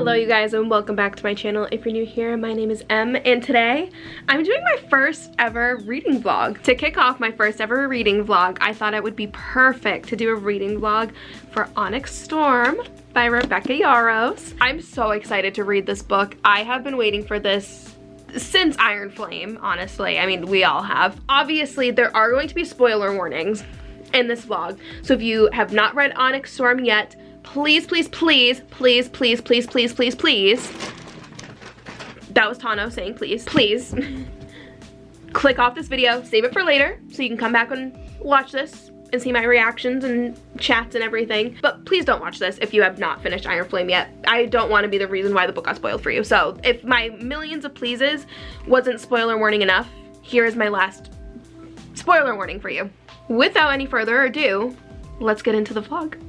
Hello you guys and welcome back to my channel. If you're new here, my name is Em and today I'm doing my first ever reading vlog. To kick off my first ever reading vlog, I thought it would be perfect to do a reading vlog for Onyx Storm by Rebecca Yarros. I'm so excited to read this book. I have been waiting for this since Iron Flame, honestly. I mean, we all have. Obviously, there are going to be spoiler warnings in this vlog. So if you have not read Onyx Storm yet, please, please, please, please, please, please, please, please, please. That was Tano saying please, please. Click off this video, save it for later, so you can come back and watch this and see my reactions and chats and everything. But please don't watch this if you have not finished Iron Flame yet. I don't want to be the reason why the book got spoiled for you. So if my millions of pleases wasn't spoiler warning enough, here is my last spoiler warning for you. Without any further ado, let's get into the vlog.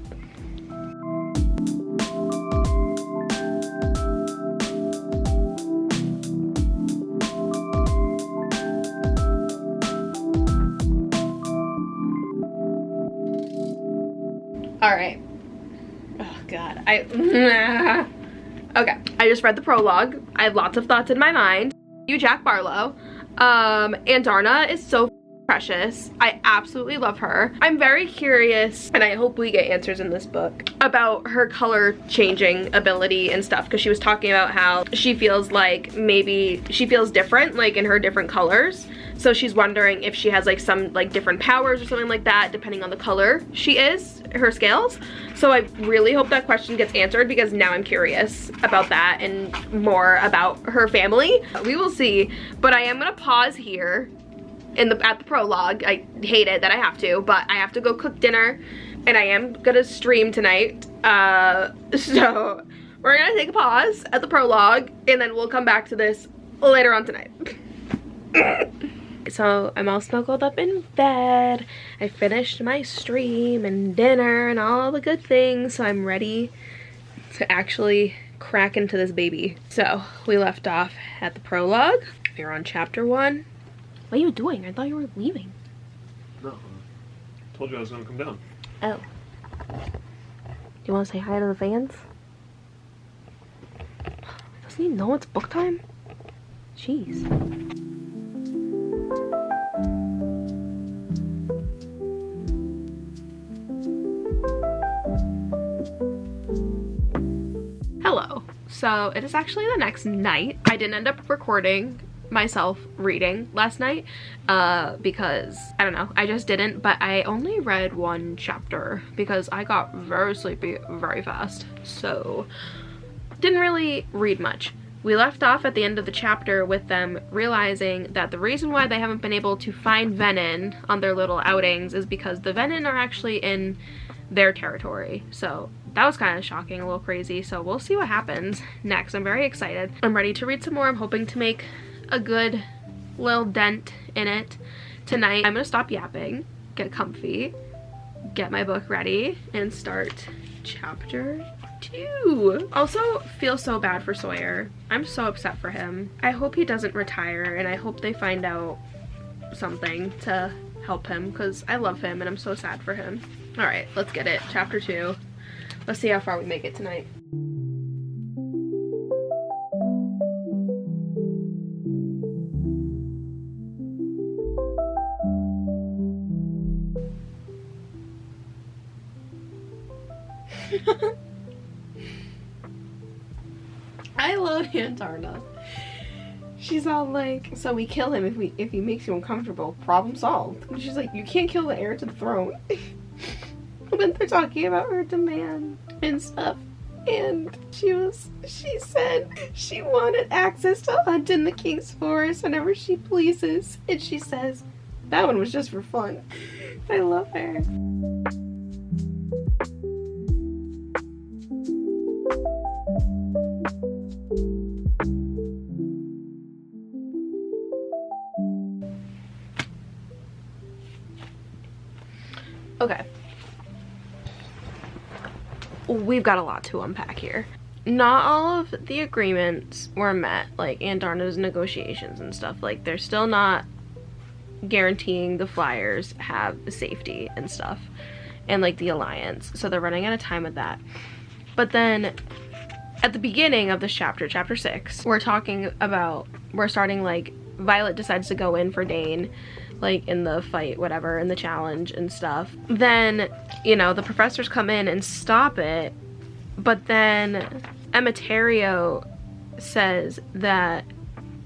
All right. Oh God, okay, I just read the prologue. I have lots of thoughts in my mind. You, Jack Barlow. Andarna is so precious. I absolutely love her. I'm very curious, and I hope we get answers in this book, about her color changing ability and stuff, because she was talking about how she feels like maybe she feels different, like in her different colors. So she's wondering if she has like some like different powers or something like that, depending on the color she is, her scales. So I really hope that question gets answered, because now I'm curious about that and more about her family. We will see, but I am gonna pause here at the prologue. I hate it that I have to, but I have to go cook dinner and I am gonna stream tonight. So we're gonna take a pause at the prologue and then we'll come back to this later on tonight. So I'm all snuggled up in bed. I finished my stream and dinner and all the good things, so I'm ready to actually crack into this baby. So we left off at the prologue. We're on chapter 1. What are you doing? I thought you were leaving. No, I told you I was gonna come down. Oh. Do you want to say hi to the fans? Doesn't he know it's book time? Jeez. Hello. So it is actually the next night. I didn't end up recording myself reading last night because I don't know, I just didn't. But I only read one chapter because I got very sleepy very fast, so didn't really read much. We left off at the end of the chapter with them realizing that the reason why they haven't been able to find Venin on their little outings is because the Venin are actually in their territory. So that was kind of shocking, a little crazy. So we'll see what happens next. I'm very excited. I'm ready to read some more. I'm hoping to make a good little dent in it tonight. I'm gonna stop yapping, get comfy, get my book ready, and start chapter 2. Also feel so bad for Sawyer. I'm so upset for him. I hope he doesn't retire, and I hope they find out something to help him, because I love him and I'm so sad for him. All right, let's get it. Chapter 2. Let's see how far we make it tonight. I love Andarna. She's all like, so we kill him if he makes you uncomfortable. Problem solved. And she's like, you can't kill the heir to the throne. And then they're talking about her demand and stuff. And she said she wanted access to hunt in the king's forest whenever she pleases. And she says, that one was just for fun. I love her. Okay. We've got a lot to unpack here. Not all of the agreements were met, like Andarna's negotiations and stuff. Like, they're still not guaranteeing the Flyers have safety and stuff, and like the Alliance. So they're running out of time with that. But then at the beginning of this chapter, chapter 6, we're starting like Violet decides to go in for Dane, like in the fight, whatever, in the challenge and stuff. Then, you know, the professors come in and stop it, but then Emeterio says that,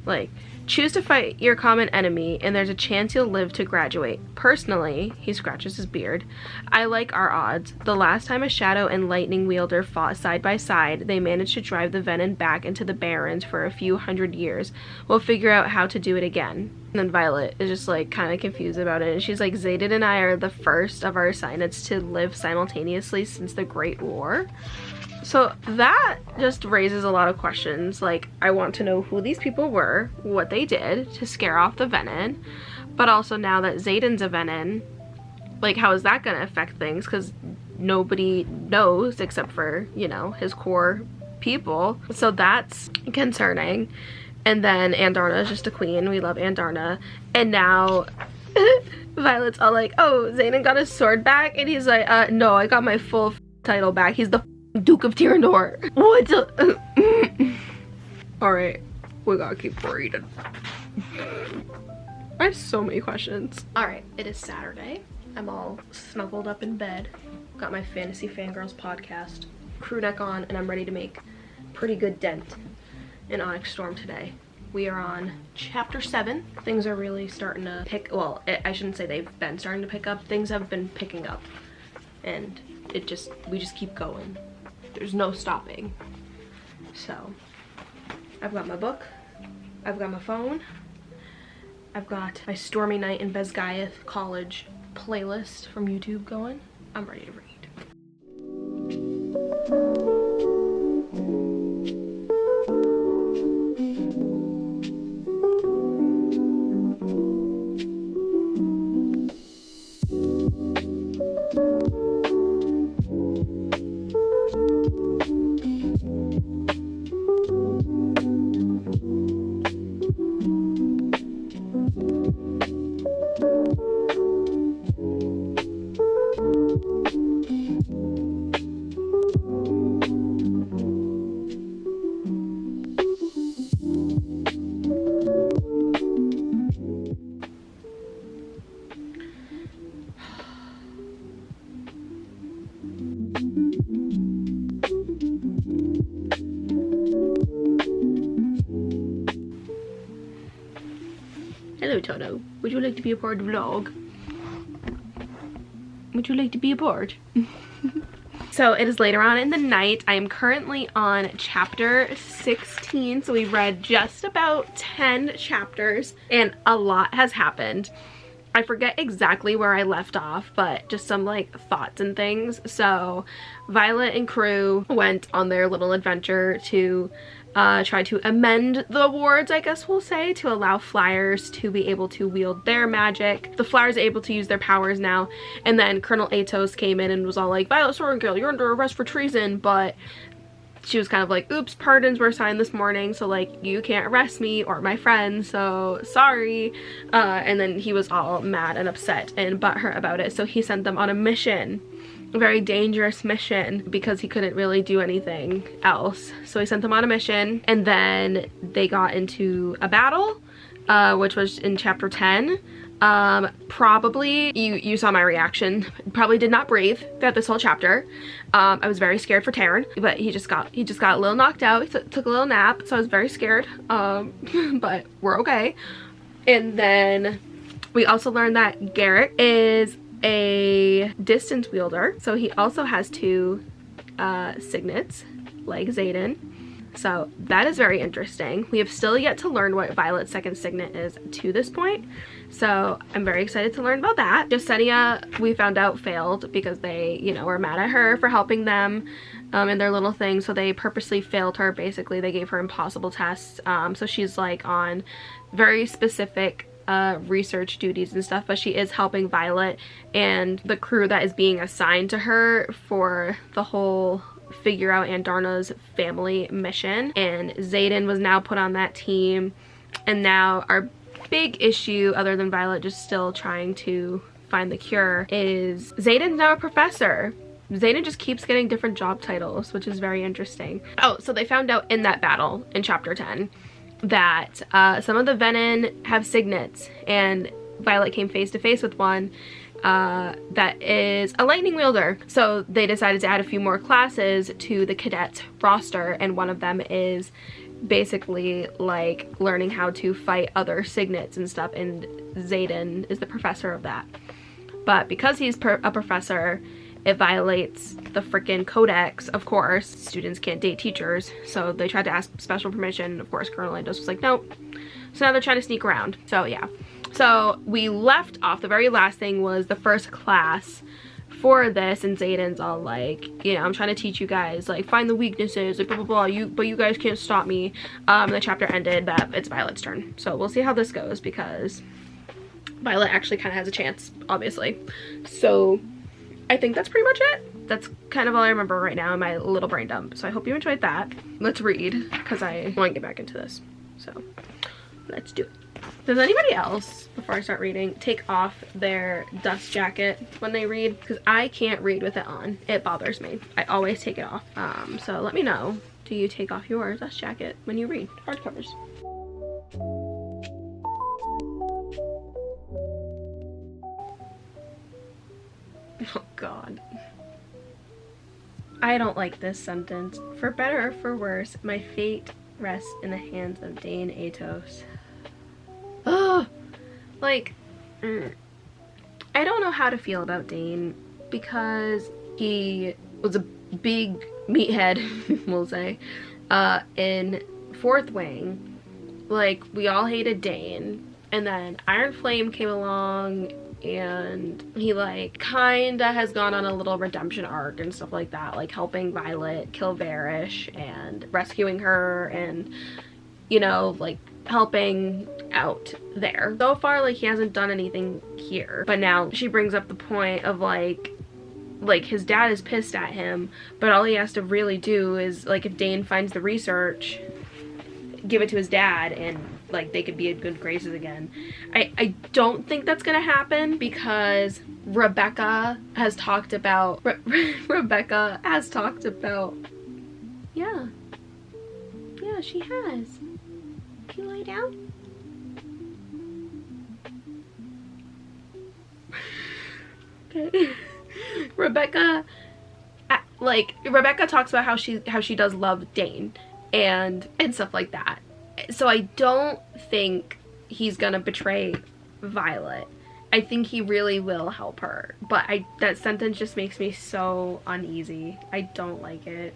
like, choose to fight your common enemy and there's a chance you'll live to graduate. Personally, he scratches his beard, I like our odds. The last time a shadow and lightning wielder fought side by side, they managed to drive the venom back into the Barrens for a few hundred years. We'll figure out how to do it again. And then Violet is just like kind of confused about it, and she's like, Xaden and I are the first of our assignments to live simultaneously since the Great War. So that just raises a lot of questions. Like, I want to know who these people were, what they did to scare off the Venom, but also now that Xaden's a Venom, like, how is that going to affect things? Because nobody knows except for, you know, his core people. So that's concerning. And then Andarna is just a queen. We love Andarna. And now Violet's all like, oh, Xaden got his sword back? And he's like, no, I got my full title back. He's the Duke of Tyrannor. What the? Alright, we gotta keep reading. I have so many questions. Alright, it is Saturday. I'm all snuggled up in bed. Got my Fantasy Fangirls podcast crew neck on, and I'm ready to make pretty good dent in Onyx Storm today. We are on chapter 7. Things are really starting to pick, well, I shouldn't say they've been starting to pick up. Things have been picking up, and we just keep going. There's no stopping. So I've got my book, I've got my phone, I've got my Stormy Night in Bezgaeth College playlist from YouTube going. I'm ready to read. Hello, Tono. Would you like to be a part of the vlog? Would you like to be a part? So it is later on in the night. I am currently on chapter 16. So we read just about 10 chapters and a lot has happened. I forget exactly where I left off, but just some like thoughts and things. So Violet and crew went on their little adventure to try to amend the wards, I guess we'll say, to allow flyers to be able to wield their magic. The flyers are able to use their powers now, and then Colonel Atos came in and was all like, Violet Sorrengill, you're under arrest for treason, but she was kind of like, oops, pardons were signed this morning, so like, you can't arrest me or my friends, so sorry. And then he was all mad and upset and butthurt about it, so he sent them on a mission. A very dangerous mission because he couldn't really do anything else. So he sent them on a mission, and then they got into a battle, which was in chapter 10. Probably, you saw my reaction, probably did not breathe throughout this whole chapter. I was very scared for Taryn, but he just got a little knocked out. He took a little nap, so I was very scared, but we're okay. And then we also learned that Garrick is a distance wielder, so he also has 2 signets like Xaden, so that is very interesting. We have still yet to learn what Violet's second signet is to this point, so I'm very excited to learn about that. Justenia, we found out, failed because they, you know, were mad at her for helping them in their little thing, so they purposely failed her. Basically, they gave her impossible tests, so she's like on very specific research duties and stuff, but she is helping Violet and the crew that is being assigned to her for the whole figure out Andarna's family mission. And Xaden was now put on that team, and now our big issue, other than Violet just still trying to find the cure, is Xaden's now a professor. Xaden just keeps getting different job titles, which is very interesting. Oh, so they found out in that battle in chapter 10 that some of the Venin have signets, and Violet came face to face with one that is a lightning wielder. So they decided to add a few more classes to the cadet roster, and one of them is basically like learning how to fight other signets and stuff, and Xaden is the professor of that. But because he's a professor, it violates the freaking codex, of course. Students can't date teachers, so they tried to ask special permission. Of course, Colonel Landos was like, nope. So now they're trying to sneak around. So yeah. So we left off, the very last thing was the first class for this, and Xaden's all like, you know, I'm trying to teach you guys, like, find the weaknesses, like, blah, blah, blah, but you guys can't stop me. The chapter ended that it's Violet's turn. So we'll see how this goes, because Violet actually kind of has a chance, obviously. So I think that's pretty much it. That's kind of all I remember right now in my little brain dump. So I hope you enjoyed that. Let's read, because I want to get back into this. So let's do it. Does anybody else, before I start reading, take off their dust jacket when they read? Because I can't read with it on. It bothers me. I always take it off. So let me know. Do you take off your dust jacket when you read hardcovers? Oh God. I don't like this sentence. For better or for worse, my fate rests in the hands of Dane Atos. Ugh! Like, I don't know how to feel about Dane, because he was a big meathead, we'll say, in Fourth Wing. Like, we all hated Dane, and then Iron Flame came along, and he, like, kinda has gone on a little redemption arc and stuff like that, like helping Violet kill Varish and rescuing her, and, you know, like, helping out there. So far, like, he hasn't done anything here, but now she brings up the point of like his dad is pissed at him, but all he has to really do is, like, if Dane finds the research, give it to his dad, and like they could be in good graces again. I don't think that's gonna happen, because Rebecca has talked about yeah, she has. Can you lay down? Okay. Rebecca talks about how she does love Dane and stuff like that. So I don't think he's gonna betray Violet. I think he really will help her. But that sentence just makes me so uneasy. I don't like it.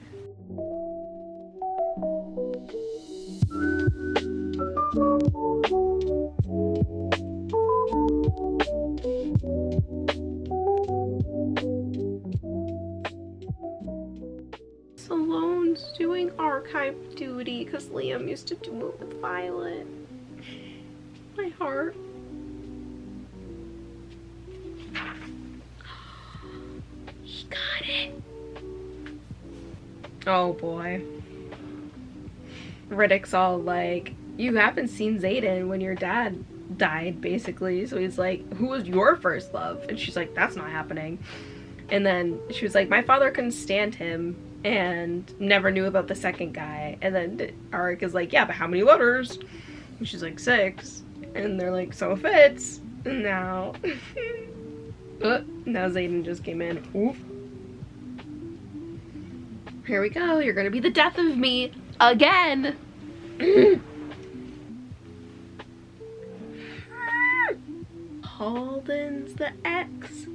Salone's doing archive duty because Liam used to do it with Violet. My heart. He got it. Oh boy. Riddick's all like, you haven't seen Xaden when your dad died, basically. So he's like, who was your first love? And she's like, that's not happening. And then she was like, my father couldn't stand him and never knew about the second guy. And then Arik is like, yeah, but how many letters? And she's like, 6. And they're like, so it fits. And now now Xaden just came in. Oof. Here we go. You're gonna be the death of me again. Halden's the ex,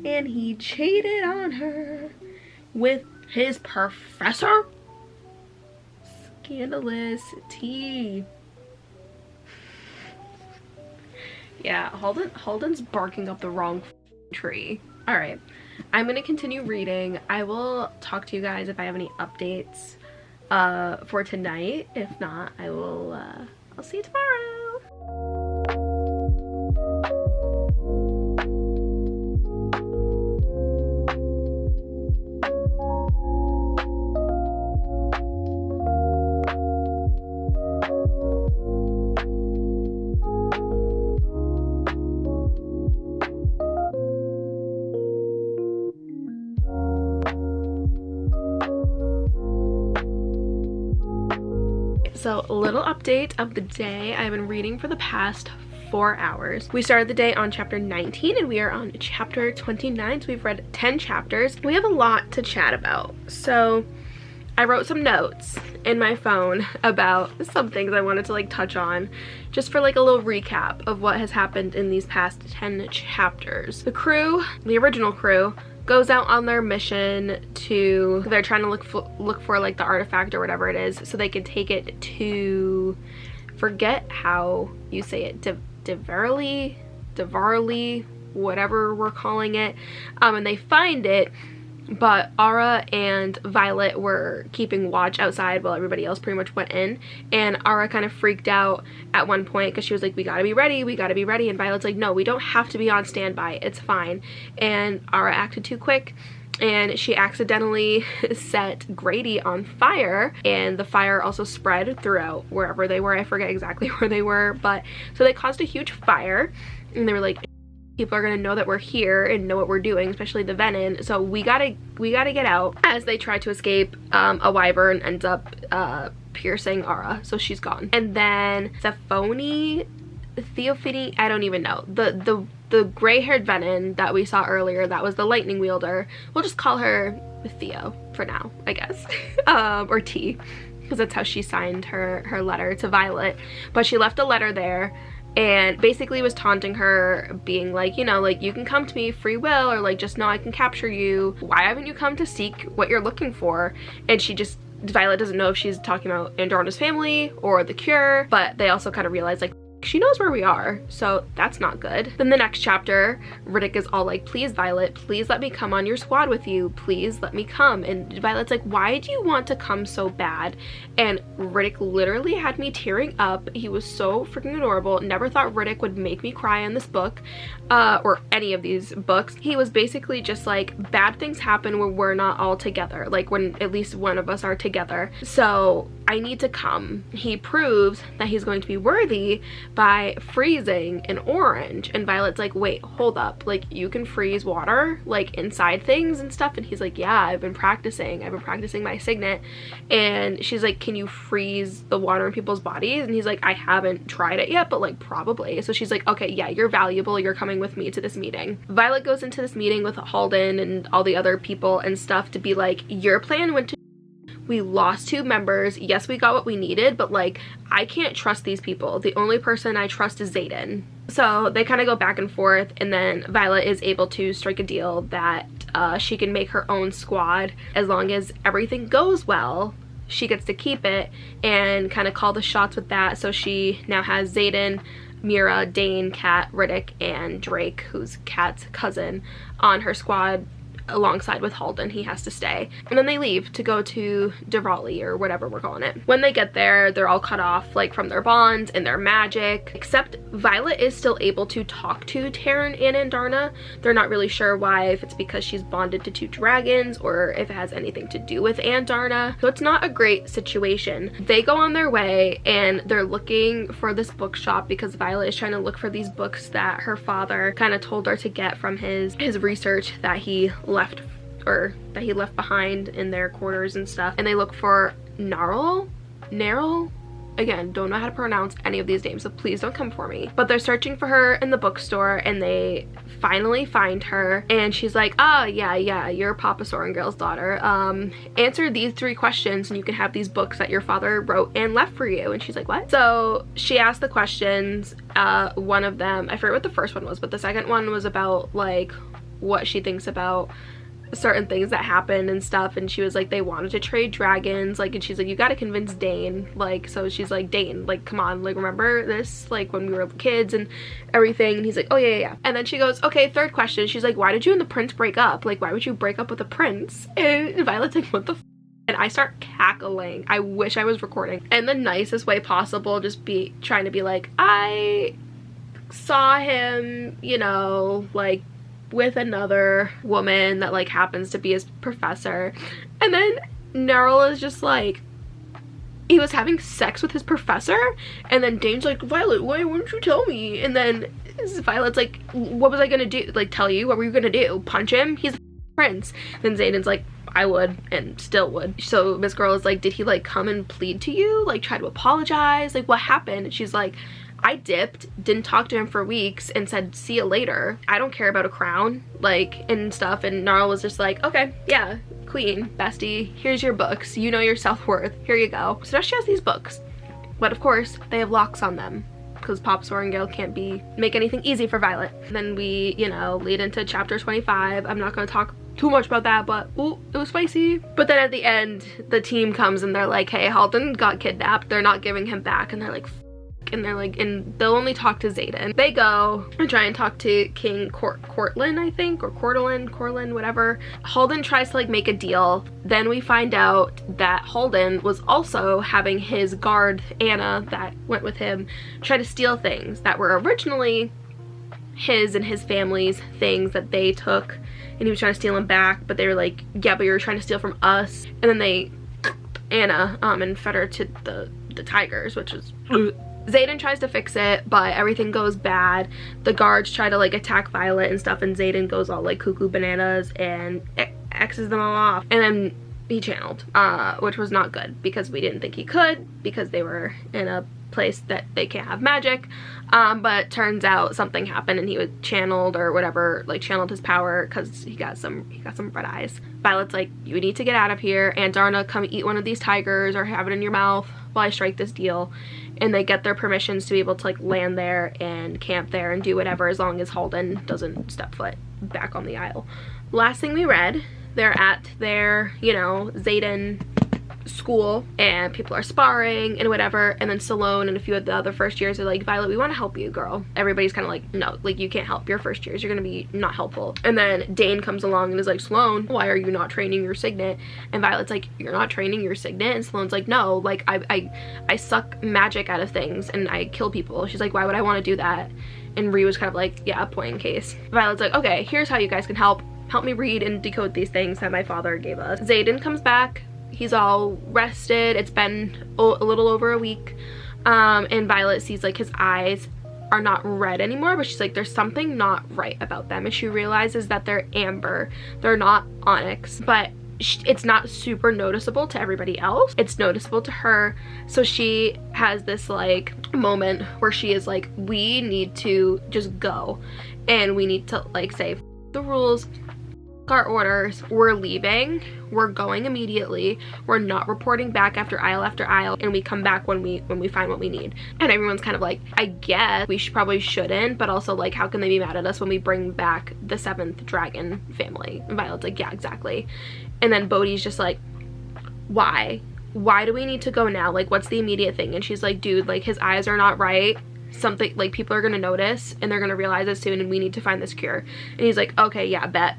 and he cheated on her with his professor. Scandalous tea. Yeah, Halden's barking up the wrong tree. Alright, I'm gonna continue reading. I will talk to you guys if I have any updates for tonight. If not, I'll see you tomorrow. So a little update of the day. I've been reading for the past 4 hours. We started the day on chapter 19 and we are on chapter 29, so we've read 10 chapters. We have a lot to chat about. So I wrote some notes in my phone about some things I wanted to like touch on, just for like a little recap of what has happened in these past 10 chapters. The crew, the original crew, goes out on their mission to, they're trying to look for like the artifact or whatever it is so they can take it to, forget how you say it, Devarly, whatever we're calling it, and they find it, but Ara and Violet were keeping watch outside while everybody else pretty much went in, and Ara kind of freaked out at one point because she was like, we gotta be ready, and Violet's like, no, we don't have to be on standby, it's fine. And Ara acted too quick and she accidentally set Grady on fire, and the fire also spread throughout wherever they were. I forget exactly where they were, but so they caused a huge fire, and they were like, people are gonna know that we're here and know what we're doing, especially the Venom, so we gotta get out. As they try to escape, a wyvern ends up piercing Ara, so she's gone. And then Theophany, I don't even know, the gray-haired Venom that we saw earlier, that was the lightning wielder. We'll just call her Theo for now, I guess. Or T, because that's how she signed her letter to Violet. But she left a letter there and basically was taunting her, being like, you know, like, you can come to me free will, or like, just know I can capture you. Why haven't you come to seek what you're looking for? And Violet doesn't know if she's talking about Andorna's family or the cure, but they also kind of realize like, she knows where we are, so that's not good. Then the next chapter, Riddick is all like, please Violet, please let me come on your squad with you, please let me come. And Violet's like, why do you want to come so bad? And Riddick literally had me tearing up. He was so freaking adorable. Never thought Riddick would make me cry in this book, or any of these books. He was basically just like, bad things happen when we're not all together, like when at least one of us are together, so I need to come. He proves that he's going to be worthy by freezing an orange. And Violet's like, wait, hold up, like, you can freeze water like inside things and stuff? And he's like, yeah, I've been practicing my signet. And she's like, can you freeze the water in people's bodies? And he's like, I haven't tried it yet, but like, probably. So she's like, okay, yeah, you're valuable, you're coming with me to this meeting. Violet goes into this meeting with Halden and all the other people and stuff to be like, your plan went to, we lost 2 members, yes, we got what we needed, but like, I can't trust these people. The only person I trust is Xaden. So they kind of go back and forth, and then Violet is able to strike a deal that she can make her own squad. As long as everything goes well, she gets to keep it and kind of call the shots with that. So she now has Xaden, Mira, Dane, Kat, Riddick, and Drake, who's Kat's cousin, on her squad alongside with Halden. He has to stay. And then they leave to go to Devarly, or whatever we're calling it. When they get there, they're all cut off like from their bonds and their magic, except Violet is still able to talk to Terran and Andarna. They're not really sure why, if it's because she's bonded to 2 dragons or if it has anything to do with Andarna. So it's not a great situation. They go on their way and they're looking for this bookshop because Violet is trying to look for these books that her father kind of told her to get from his research that he left behind in their quarters and stuff. And they look for Narl, again, don't know how to pronounce any of these names, so please don't come for me. But they're searching for her in the bookstore and they finally find her, and she's like, oh yeah, you're Papa Sorrengail's daughter. Answer these 3 questions and you can have these books that your father wrote and left for you. And she's like, what? So she asked the questions. One of them, I forget what the first one was, but the second one was about like what she thinks about certain things that happened and stuff. And she was like, they wanted to trade dragons, like, and she's like, you gotta convince Dane, like, so she's like, Dane, like, come on, like, remember this, like, when we were kids and everything? And he's like, oh yeah. And then she goes, okay, 3rd question. She's like, why did you and the prince break up? Like, why would you break up with the prince? And Violet's like, what the f? And I start cackling. I wish I was recording in the nicest way possible, just trying to be like, I saw him, you know, like, with another woman that like happens to be his professor. And then Nerl is just like, he was having sex with his professor. And then Dane's like, Violet, why wouldn't you tell me? And then Violet's like, what was I gonna do? Like, tell you? What were you gonna do? Punch him? He's a prince. Then Xaden's like, I would and still would. So Miss Girl is like, did he like come and plead to you? Like try to apologize? Like what happened? And she's like, I dipped, didn't talk to him for weeks and said, see you later. I don't care about a crown, like, and stuff. And Gnarl was just like, okay, yeah, queen, bestie, here's your books. You know your self-worth. Here you go. So now she has these books. But of course, they have locks on them because Pop Sorrengail can't make anything easy for Violet. And then we, you know, lead into chapter 25. I'm not going to talk too much about that, but ooh, it was spicy. But then at the end, the team comes and they're like, hey, Halden got kidnapped. They're not giving him back. And they're like, and they're like, and they'll only talk to Xaden. They go and try and talk to King Cortland, I think, or Corlin, whatever. Halden tries to like make a deal. Then we find out that Halden was also having his guard, Anna, that went with him, try to steal things that were originally his and his family's things that they took, and he was trying to steal them back, but they were like, yeah, but you're trying to steal from us. And then they, Anna, and fed her to the tigers, which is Xaden tries to fix it, but everything goes bad. The guards try to like attack Violet and stuff, and Xaden goes all like cuckoo bananas and X's them all off. And then he channeled, which was not good because we didn't think he could because they were in a place that they can't have magic. But turns out something happened and he was channeled or whatever, like channeled his power because he got some red eyes. Violet's like, you need to get out of here. Aunt Darna, come eat one of these tigers or have it in your mouth while I strike this deal. And they get their permissions to be able to like land there and camp there and do whatever as long as Halden doesn't step foot back on the Isle. Last thing we read, they're at their, you know, Xaden school and people are sparring and whatever, and then Salone and a few of the other first years are like, Violet, we want to help you, girl. Everybody's kind of like, no, like you can't help your first years, you're gonna be not helpful. And then Dane comes along and is like, Sloane, why are you not training your signet? And Violet's like, you're not training your signet? And Salone's like, no, like I suck magic out of things and I kill people. She's like, why would I want to do that? And Ree was kind of like, yeah, point in case. Violet's like, okay, here's how you guys can help me read and decode these things that my father gave us. Xaden comes back. He's all rested. It's been a little over a week. And Violet sees like his eyes are not red anymore, but she's like, there's something not right about them. And she realizes that they're amber. They're not onyx, but it's not super noticeable to everybody else. It's noticeable to her. So she has this like moment where she is like, we need to just go and we need to like say the rules, our orders, we're leaving, we're going immediately, we're not reporting back after aisle, and we come back when we find what we need. And everyone's kind of like, I guess we probably shouldn't, but also like, how can they be mad at us when we bring back the 7th dragon family? And Violet's like, yeah, exactly. And then Bodhi's just like, why do we need to go now? Like, what's the immediate thing? And she's like, dude, like his eyes are not right. Something like people are gonna notice and they're gonna realize it soon, and we need to find this cure. And he's like, okay, yeah, bet.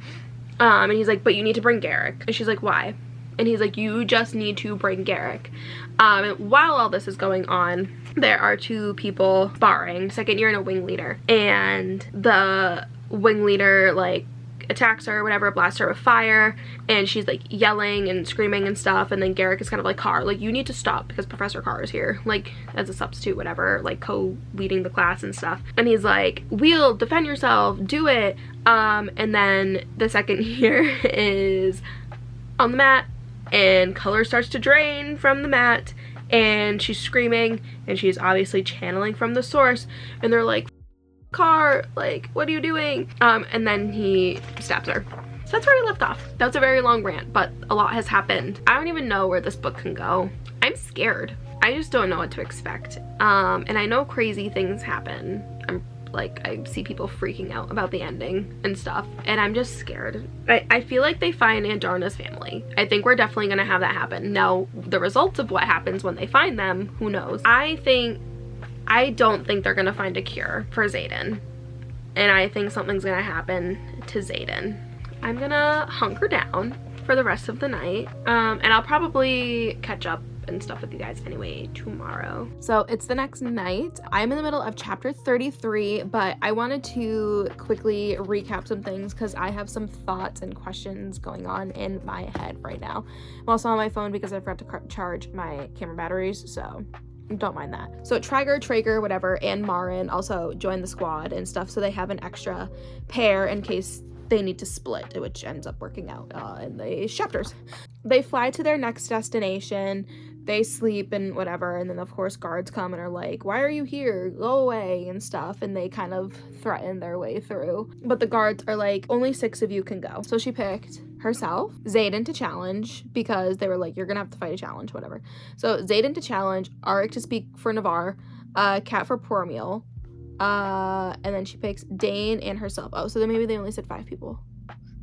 And he's like, but you need to bring Garrick. And she's like, why? And he's like, you just need to bring Garrick. And while all this is going on, there are 2 people sparring, second year and a wing leader. And the wing leader like attacks her or whatever, blasts her with fire, and she's like yelling and screaming and stuff. And then Garrick is kind of like, Carr, like you need to stop because Professor Carr is here, like as a substitute, whatever, like co-leading the class and stuff. And he's like, Wheel, defend yourself, do it. And then the second year is on the mat and color starts to drain from the mat and she's screaming and she's obviously channeling from the source, and they're like, Carr, like what are you doing? And then he stabs her. So that's where we left off. That was a very long rant, but a lot has happened. I don't even know where this book can go. I'm scared. I just don't know what to expect. And I know crazy things happen. I see people freaking out about the ending and stuff, and I'm just scared. I feel like they find Aunt Darna's family. I think we're definitely gonna have that happen. Now, the results of what happens when they find them, who knows? I don't think they're gonna find a cure for Xaden, and I think something's gonna happen to Xaden. I'm gonna hunker down for the rest of the night, and I'll probably catch up and stuff with you guys anyway tomorrow. So it's the next night. I'm in the middle of chapter 33, but I wanted to quickly recap some things because I have some thoughts and questions going on in my head right now. I'm also on my phone because I forgot to charge my camera batteries, so don't mind that. So Traeger, whatever, and Marin also joined the squad and stuff, so they have an extra pair in case they need to split, which ends up working out in the chapters. They fly to their next destination, they sleep and whatever, and then of course guards come and are like, why are you here, go away and stuff, and they kind of threaten their way through, but the guards are like, only 6 of you can go. So she picked herself, Xaden to challenge, because they were like, you're gonna have to fight a challenge, whatever. So Xaden to challenge, Arik to speak for Navarre, Kat for Pormiel, and then she picks Dane and herself. Oh, so then maybe they only said 5 people.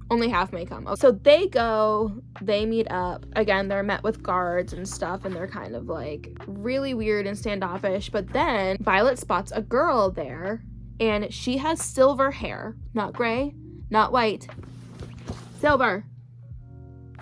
Only half may come. So they go, they meet up. Again, they're met with guards and stuff, and they're kind of like really weird and standoffish. But then Violet spots a girl there, and she has silver hair. Not gray, not white. Silver.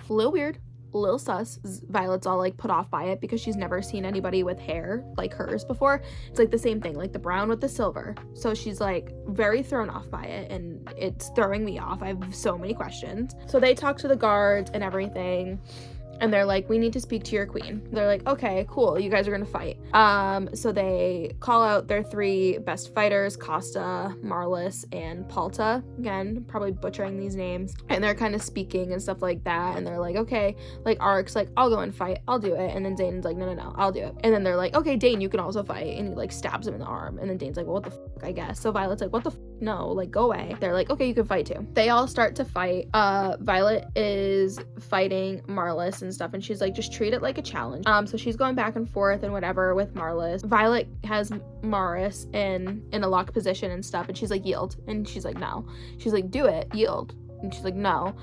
A little weird, a little sus. Violet's all like put off by it because she's never seen anybody with hair like hers before. It's like the same thing, like the brown with the silver. So she's like very thrown off by it, and it's throwing me off. I have so many questions. So they talk to the guards and everything, and they're like, we need to speak to your queen. They're like, okay, cool, you guys are gonna fight. So they call out their 3 best fighters, Costa, Marlis, and Palta. Again, probably butchering these names. And they're kind of speaking and stuff like that, and they're like, okay, like Arik's like, I'll go and fight, I'll do it. And then Dane's like, no, I'll do it. And then they're like, okay, Dane, you can also fight. And he like stabs him in the arm, and then Dane's like, well, what the fuck, I guess. So Violet's like, what the fuck? No, like, go away. They're like, okay, you can fight too. They all start to fight. Violet is fighting Marlis and stuff, and she's like, just treat it like a challenge. So she's going back and forth and whatever with Marlis. Violet has Maris in a locked position and stuff, and she's like, yield. And she's like, no. She's like, do it, yield. And she's like, no.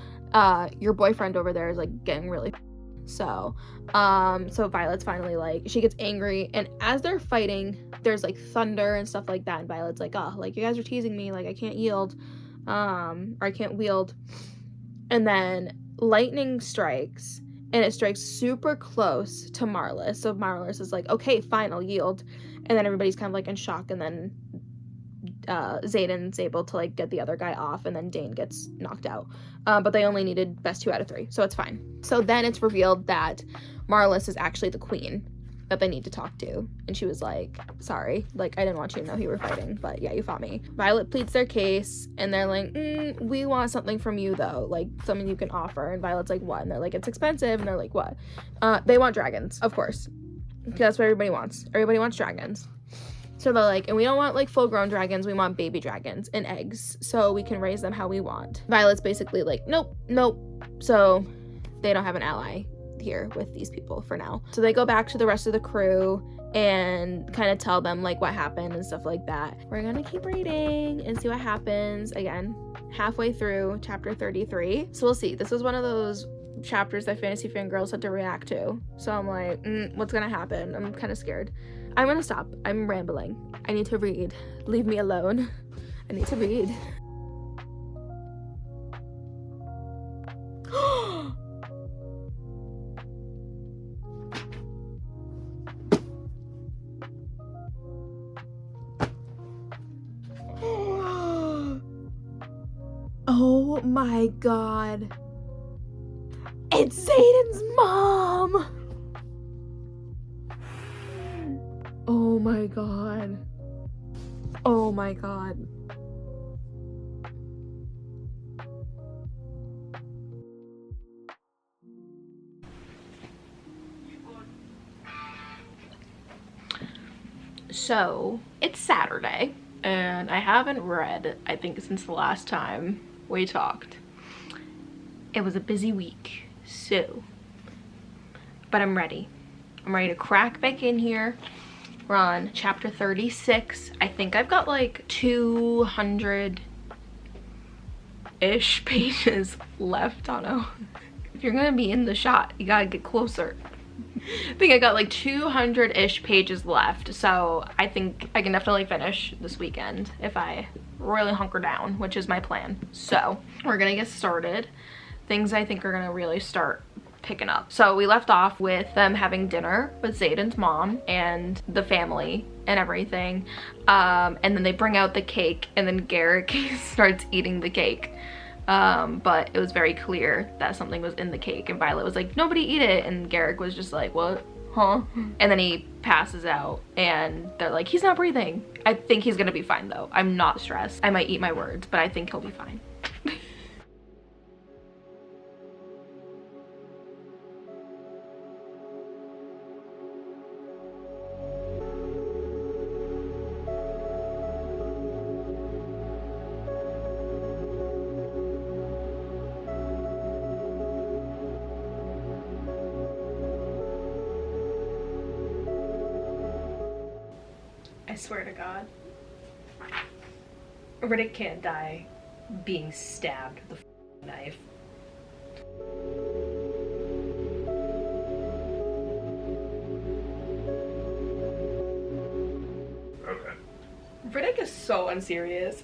Your boyfriend over there is like getting really so Violet's finally like, she gets angry, and as they're fighting, there's like thunder and stuff like that, and Violet's like, oh, like, you guys are teasing me, like, I can't yield, or I can't wield. And then lightning strikes, and it strikes super close to Marlis. So Marlis is like, okay, fine, I'll yield. And then everybody's kind of like in shock, and then Xaden's able to like get the other guy off, and then Dane gets knocked out. But they only needed best 2 out of 3, so it's fine. So then it's revealed that Marlis is actually the queen that they need to talk to, and she was like, sorry, like, I didn't want you to know who you were fighting, but yeah, you fought me. Violet pleads their case, and they're like, we want something from you though, like something you can offer. And Violet's like, what? And they're like, it's expensive. And they're like, what? They want dragons, of course, because that's what everybody wants. Everybody wants dragons. So they're like, and we don't want like full grown dragons, we want baby dragons and eggs, so we can raise them how we want. Violet's basically like, nope. So they don't have an ally here with these people for now. So they go back to the rest of the crew and kind of tell them like what happened and stuff like that. We're gonna keep reading and see what happens. Again, halfway through chapter 33. So we'll see. This was one of those chapters that Fantasy Fangirls had to react to. So I'm like, what's gonna happen? I'm kind of scared. I'm gonna stop. I'm rambling. I need to read. Leave me alone. I need to read. Oh my god. It's Xaden's mom! Oh my god. Oh my god. So, it's Saturday, and I haven't read, I think, since the last time we talked. It was a busy week, so, but I'm ready. I'm ready to crack back in here. We're on chapter 36. I think I've got like 200-ish pages left. I don't know. If you're gonna be in the shot, you gotta get closer. I think I got like 200-ish pages left, so I think I can definitely finish this weekend if I really hunker down, which is my plan. So we're gonna get started. Things I think are gonna really start picking up. So we left off with them having dinner with Xaden's mom and the family and everything, and then they bring out the cake, and then Garrick starts eating the cake, but it was very clear that something was in the cake, and Violet was like, nobody eat it, and Garrick was just like, what? Huh? And then he passes out, and they're like, he's not breathing. I think he's gonna be fine though. I'm not stressed. I might eat my words, but I think he'll be fine. I swear to God. Riddick can't die being stabbed with a knife. Okay. Riddick is so unserious.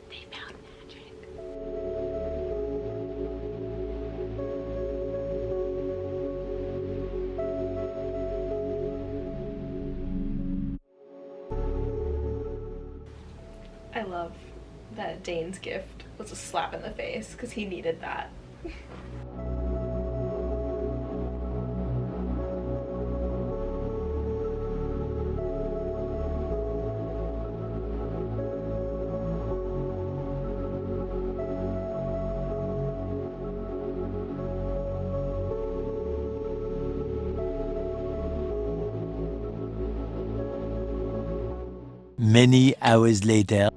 They found magic. I love that Dane's gift was a slap in the face because he needed that. Many hours later.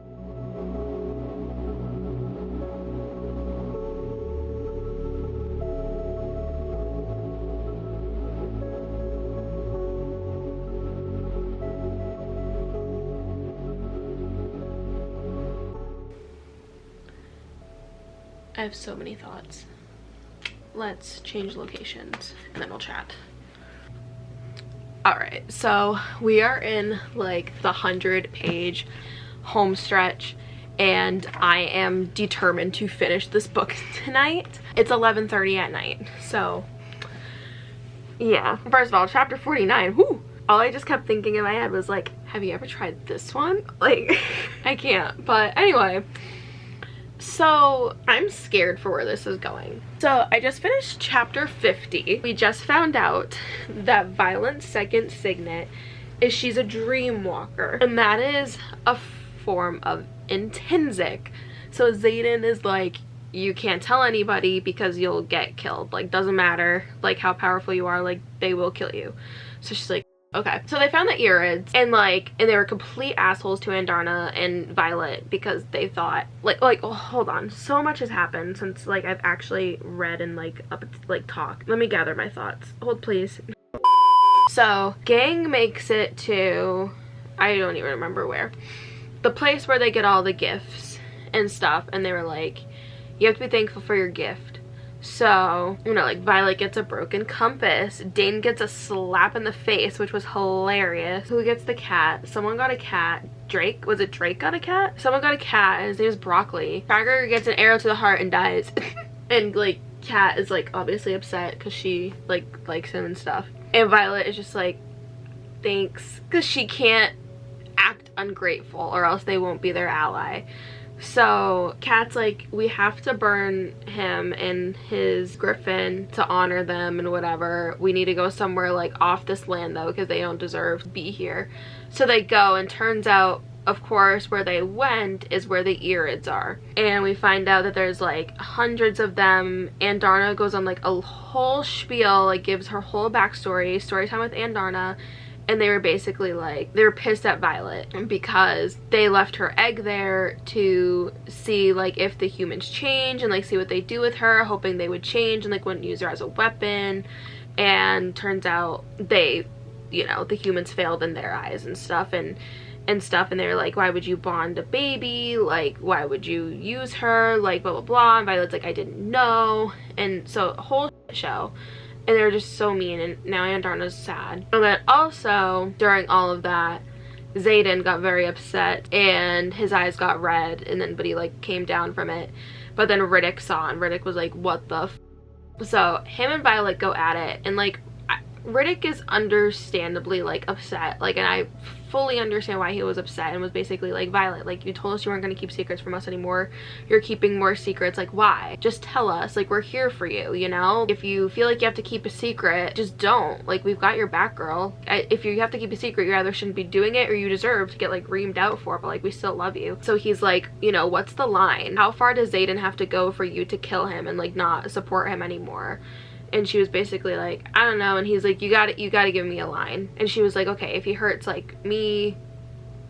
I have so many thoughts. Let's change locations and then we'll chat. Alright, so we are in like the 100-page home stretch and I am determined to finish this book tonight. It's 11:30 at night, so yeah. First of all, chapter 49, whoo! All I just kept thinking in my head was like, have you ever tried this one? Like, I can't. But anyway, so I'm scared for where this is going. So I just finished chapter 50. We just found out that Violet's second signet is she's a dream walker, and that is a form of intrinsic. So Xaden is like, you can't tell anybody because you'll get killed. Like, doesn't matter like how powerful you are, like they will kill you. So she's like, okay. So they found the Irids and they were complete assholes to Andarna and Violet because they thought oh, hold on, so much has happened since like I've actually read and talk. Let me gather my thoughts. Hold please. So gang makes it to, I don't even remember where, the place where they get all the gifts and stuff, and they were like, you have to be thankful for your gift. So, you know, like Violet gets a broken compass, Dane gets a slap in the face, which was hilarious. Who gets the cat? Someone got a cat. Drake? Was it Drake got a cat? Someone got a cat and his name is Broccoli. Tiger gets an arrow to the heart and dies. And like Cat is like obviously upset because she like likes him and stuff. And Violet is just like, thanks, because she can't act ungrateful or else they won't be their ally. So Kat's like, we have to burn him and his griffin to honor them and whatever. We need to go somewhere like off this land though, because they don't deserve to be here. So they go, and turns out, of course, where they went is where the Irids are. And we find out that there's like hundreds of them. Andarna goes on like a whole spiel, like gives her whole backstory, story time with Andarna. And they were basically like, they were pissed at Violet because they left her egg there to see like if the humans change and like see what they do with her, hoping they would change and like wouldn't use her as a weapon. And turns out they, you know, the humans failed in their eyes and stuff, and they were like, why would you bond a baby? Like, why would you use her? Like, blah, blah, blah. And Violet's like, I didn't know. And so a whole show. And they were just so mean, and now Andarna's sad. And then also, during all of that, Xaden got very upset, and his eyes got red, and then, but he, like, came down from it. But then Riddick saw, and Riddick was like, what the f? So, him and Violet go at it, and, like, Riddick is understandably, like, upset. Like, and I fully understand why he was upset, and was basically like, Violet, like, you told us you weren't going to keep secrets from us anymore. You're keeping more secrets. Like, why? Just tell us. Like, we're here for you, you know? If you feel like you have to keep a secret, just don't. Like, we've got your back, girl. If you have to keep a secret, you either shouldn't be doing it or you deserve to get, like, reamed out for it, but, like, we still love you. So he's like, you know, what's the line? How far does Xaden have to go for you to kill him and, like, not support him anymore? And she was basically like, I don't know. And he's like, you gotta give me a line. And she was like, okay, if he hurts like me,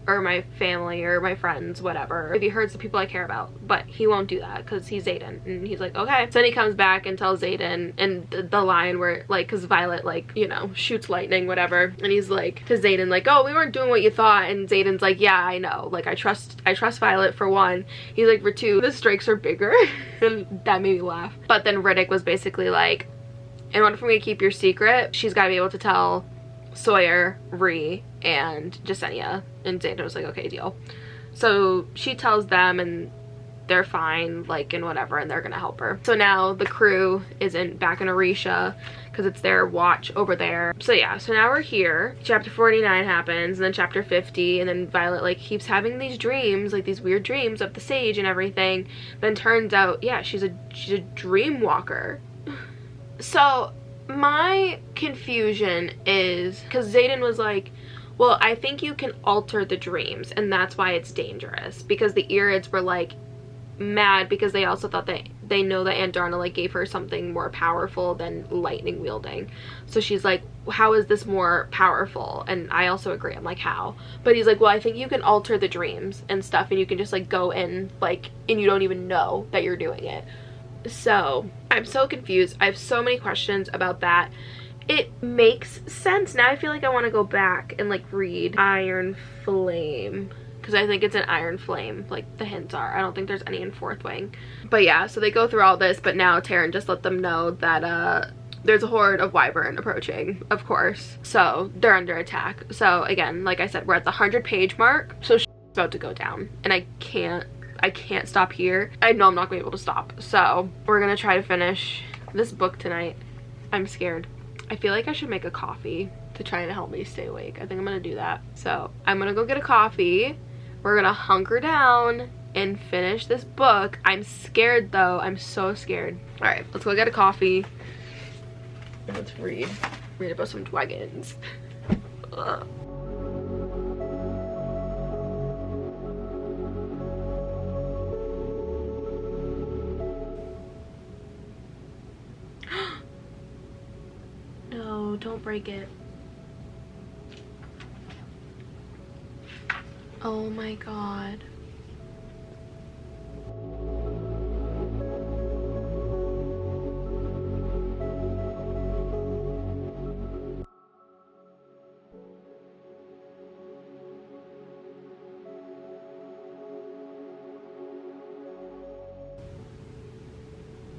or my family or my friends, whatever, if he hurts the people I care about. But he won't do that because he's Xaden. And he's like, okay. So then he comes back and tells Xaden, and the line where, like, because Violet, like, you know, shoots lightning, whatever, and he's like to Xaden, like, oh, we weren't doing what you thought. And Xaden's like, yeah, I know, like, I trust Violet for one. He's like, for two, the stakes are bigger. And that made me laugh. But then Riddick was basically like, in order for me to keep your secret, she's got to be able to tell Sawyer, Ree, and Jasenia. And Xaden was like, okay, deal. So she tells them, and they're fine, like, and whatever, and they're gonna help her. So now the crew isn't back in Orisha because it's their watch over there. So yeah, so now we're here. Chapter 49 happens, and then chapter 50, and then Violet, like, keeps having these dreams, like these weird dreams of the sage and everything. Then turns out, yeah, she's a dream walker. So my confusion is because Xaden was like, well, I think you can alter the dreams, and that's why it's dangerous, because the Irids were like mad because they also thought that they know that Andarna, like, gave her something more powerful than lightning wielding. So she's like, how is this more powerful? And I also agree. I'm like, how? But he's like, well, I think you can alter the dreams and stuff, and you can just, like, go in, like, and you don't even know that you're doing it. So I'm so confused. I have so many questions about that. It makes sense. Now I feel like I want to go back and, like, read Iron Flame, because I think it's an Iron Flame, like the hints are. I don't think there's any in Fourth Wing. But yeah, so they go through all this, but now Taryn just let them know that there's a horde of wyvern approaching, of course. So they're under attack. So again, like I said, we're at the 100-page mark, so shit's about to go down, and I can't stop here. I know I'm not gonna be able to stop. So we're gonna try to finish this book tonight. I'm scared. I feel like I should make a coffee to try and help me stay awake. I think I'm gonna do that. So I'm gonna go get a coffee. We're gonna hunker down and finish this book. I'm scared though. I'm so scared. All right, let's go get a coffee. Let's read about some dragons. Ugh. No, don't break it. Oh my god.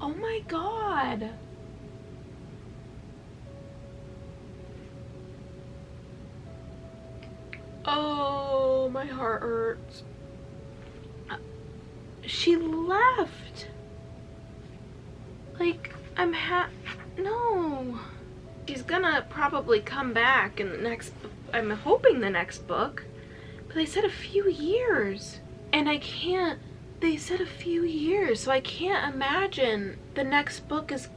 Oh my god. Oh, my heart hurts. She left. Like, no. She's gonna probably come back in the next, I'm hoping the next book. But they said a few years. And I can't, they said a few years. So I can't imagine the next book is,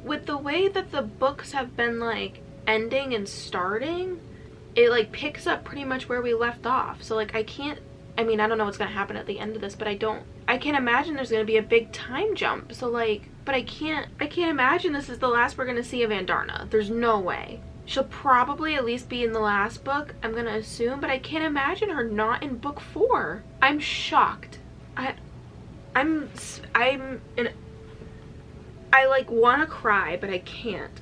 with the way that the books have been, like, ending and starting, it, like, picks up pretty much where we left off. So, like, I don't know what's gonna happen at the end of this, but I can't imagine there's gonna be a big time jump. So, like, but I can't imagine this is the last we're gonna see of Andarna. There's no way. She'll probably at least be in the last book, I'm gonna assume, but I can't imagine her not in book 4. I'm shocked. I like wanna cry, but I can't.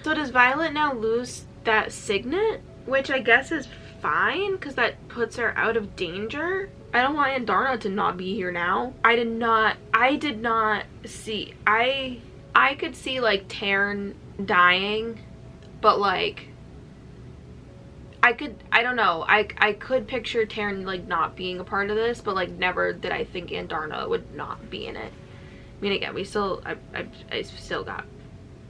So does Violet now lose that signet, which I guess is fine because that puts her out of danger? I don't want Andarna to not be here now. I did not see, I could see, like, Taryn dying, but, like, I don't know, I could picture Taryn, like, not being a part of this, but, like, never did I think Andarna would not be in it. I mean, again, I still got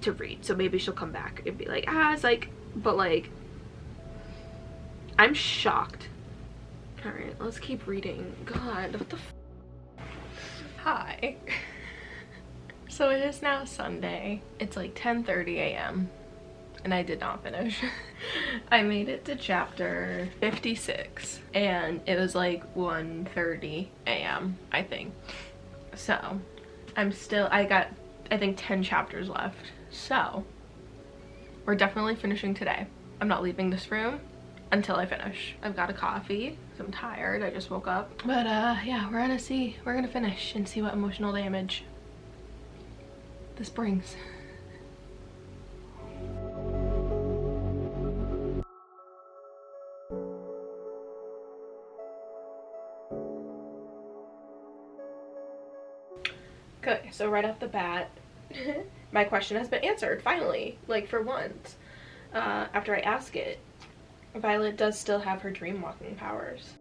to read, so maybe she'll come back and be like, it's like, but, like, I'm shocked. All right, let's keep reading. God, what the Hi. So it is now Sunday. It's like 10:30 a.m. and I did not finish. I made it to chapter 56 and it was like 1:30 a.m. I think. So I got, I think, 10 chapters left. So we're definitely finishing today. I'm not leaving this room until I finish. I've got a coffee, so I'm tired. I just woke up. But yeah, we're gonna finish and see what emotional damage this brings. Okay, so right off the bat, my question has been answered, finally, like for once. After I ask it, Violet does still have her dream walking powers.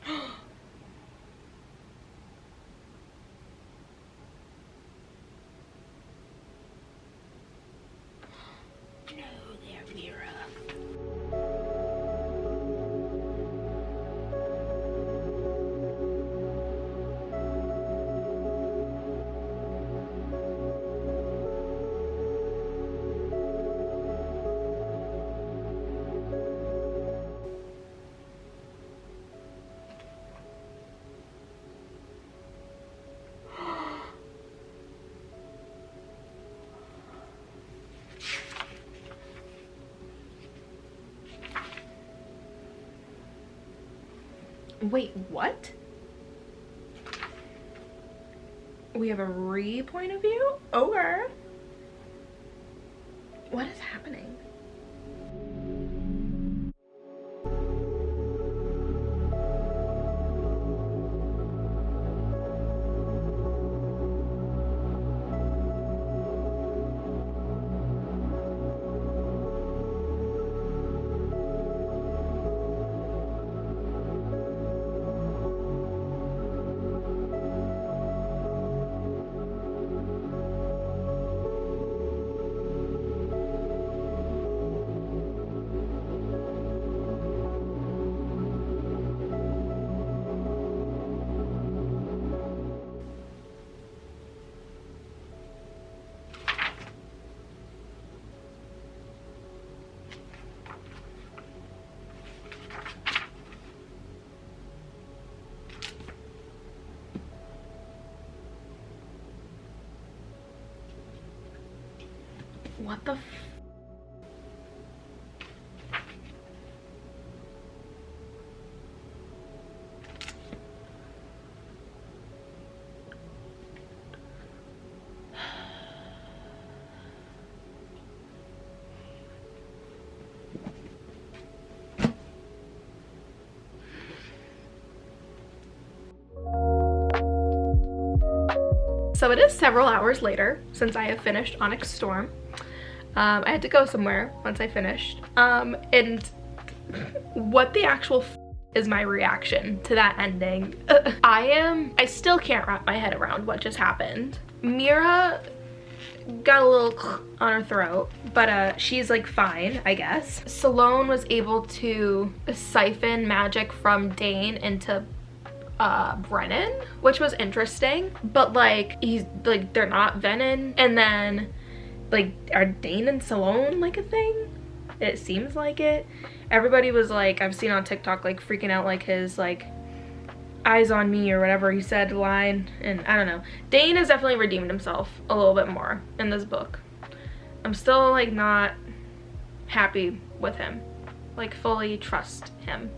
No, there, Mira. Wait, what? We have a point of view? Okay. What is happening? What the f— So it is several hours later since I have finished Onyx Storm. I had to go somewhere once I finished. And what the actual f— is my reaction to that ending? I still can't wrap my head around what just happened. Mira got a little on her throat, but she's like fine, I guess. Salome was able to siphon magic from Dane into Brennan, which was interesting, but like he's like, they're not Venom. And then like, are Dane and Salome like a thing? It seems like it. Everybody was like, I've seen on TikTok, like freaking out, like his like eyes on me or whatever he said line, and I don't know. Dane has definitely redeemed himself a little bit more in this book. I'm still like not happy with him, like fully trust him,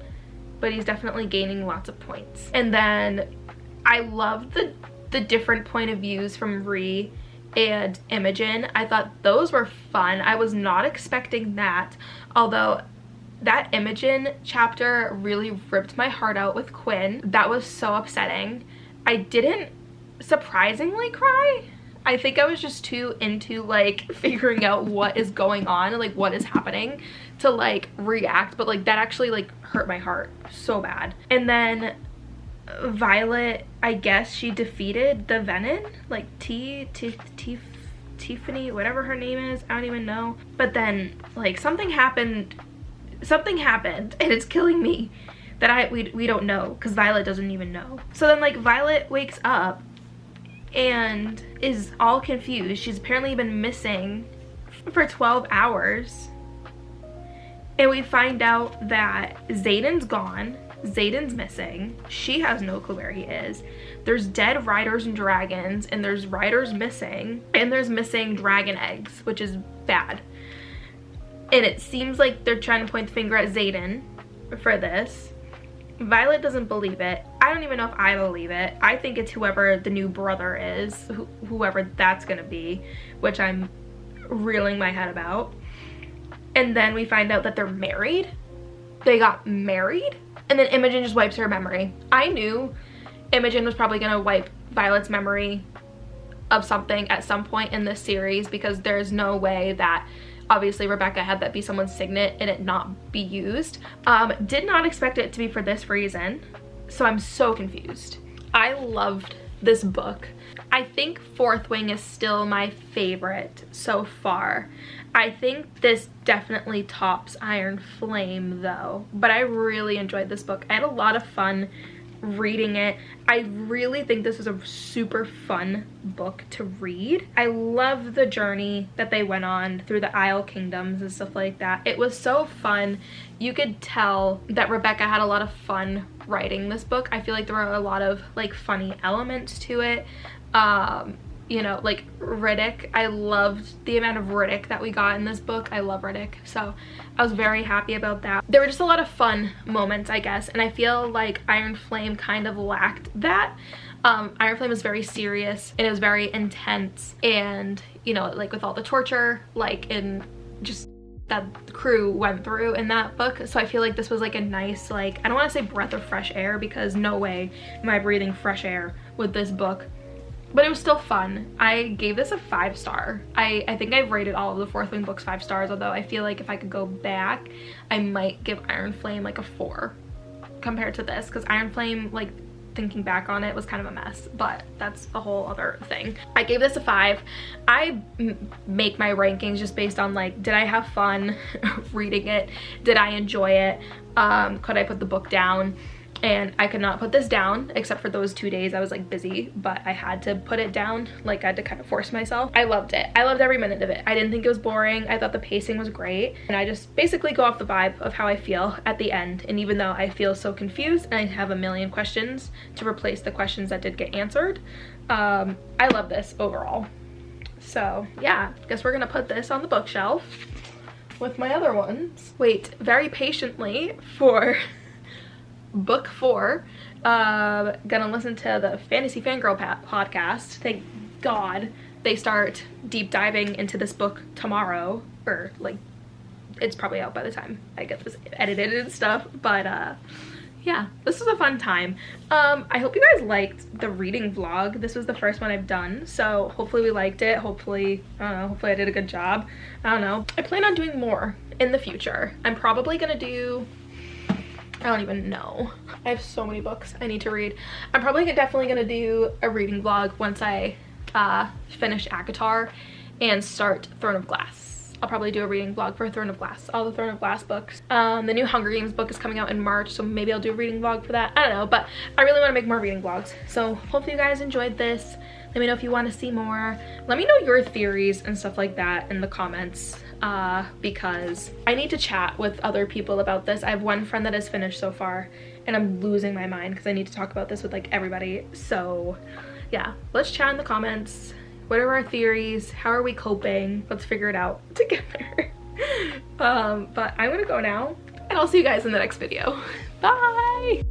but he's definitely gaining lots of points. And then I love the different point of views from Ree and Imogen. I thought those were fun. I was not expecting that, although that Imogen chapter really ripped my heart out with Quinn. That was so upsetting. I didn't surprisingly cry. I think I was just too into like figuring out what is going on and like what is happening to like react, but like that actually like hurt my heart so bad. And then Violet, I guess she defeated the Venom, like Tiffany, whatever her name is, I don't even know. But then like something happened and it's killing me that we don't know, because Violet doesn't even know. So then like Violet wakes up and is all confused. She's apparently been missing for 12 hours. And we find out that Xaden's gone. Xaden's missing. She has no clue where he is. there's dead riders and dragons, and there's riders missing, and there's missing dragon eggs, which is bad. And it seems like they're trying to point the finger at Xaden for this. Violet doesn't believe it. I don't even know if I believe it. I think it's whoever the new brother is, whoever that's gonna be, which I'm reeling my head about. And then we find out that they're married. They got married, and then Imogen just wipes her memory. I knew Imogen was probably gonna wipe Violet's memory of something at some point in this series, because there's no way that obviously Rebecca had that be someone's signet and it not be used. Did not expect it to be for this reason, so I'm so confused. I loved this book. I think Fourth Wing is still my favorite so far. I think this definitely tops Iron Flame though, but I really enjoyed this book. I had a lot of fun reading it. I really think this is a super fun book to read. I love the journey that they went on through the Isle Kingdoms and stuff like that. It was so fun. You could tell that Rebecca had a lot of fun writing this book. I feel like there were a lot of like funny elements to it. You know, like Riddick. I loved the amount of Riddick that we got in this book. I love Riddick, so I was very happy about that. There were just a lot of fun moments, I guess, and I feel like Iron Flame kind of lacked that. Iron Flame was very serious and it was very intense, and you know, like with all the torture, like in just that the crew went through in that book. So I feel like this was like a nice, like, I don't want to say breath of fresh air, because no way am I breathing fresh air with this book. But it was still fun. I gave this a 5-star. I think I've rated all of the Fourth Wing books 5 stars, although I feel like if I could go back, I might give Iron Flame like a 4 compared to this, because Iron Flame, like thinking back on it, was kind of a mess, but that's a whole other thing. I gave this a 5. I make my rankings just based on like, did I have fun reading it? Did I enjoy it? Could I put the book down? And I could not put this down, except for those 2 days I was like busy, but I had to put it down. Like I had to kind of force myself. I loved it. I loved every minute of it. I didn't think it was boring. I thought the pacing was great. And I just basically go off the vibe of how I feel at the end. And even though I feel so confused and I have a million questions to replace the questions that did get answered, I love this overall. So yeah, guess we're gonna put this on the bookshelf with my other ones. Wait very patiently for book 4. Gonna listen to the Fantasy Fangirl podcast. Thank God they start deep diving into this book tomorrow, or like it's probably out by the time I get this edited and stuff, but yeah, this was a fun time. I hope you guys liked the reading vlog. This was the first one I've done, so hopefully we liked it. Hopefully, I don't know, hopefully I did a good job. I don't know. I plan on doing more in the future. I'm probably gonna do, I don't even know. I have so many books I need to read. I'm probably definitely gonna do a reading vlog once I finish ACOTAR and start Throne of Glass. I'll probably do a reading vlog for Throne of Glass, all the Throne of Glass books. The new Hunger Games book is coming out in March, so maybe I'll do a reading vlog for that. I don't know, but I really want to make more reading vlogs. So hopefully you guys enjoyed this. Let me know if you want to see more. Let me know your theories and stuff like that in the comments, because I need to chat with other people about this. I have one friend that has finished so far, and I'm losing my mind because I need to talk about this with like everybody. So yeah, let's chat in the comments. What are our theories? How are we coping? Let's figure it out together. But I'm gonna go now, and I'll see you guys in the next video. Bye!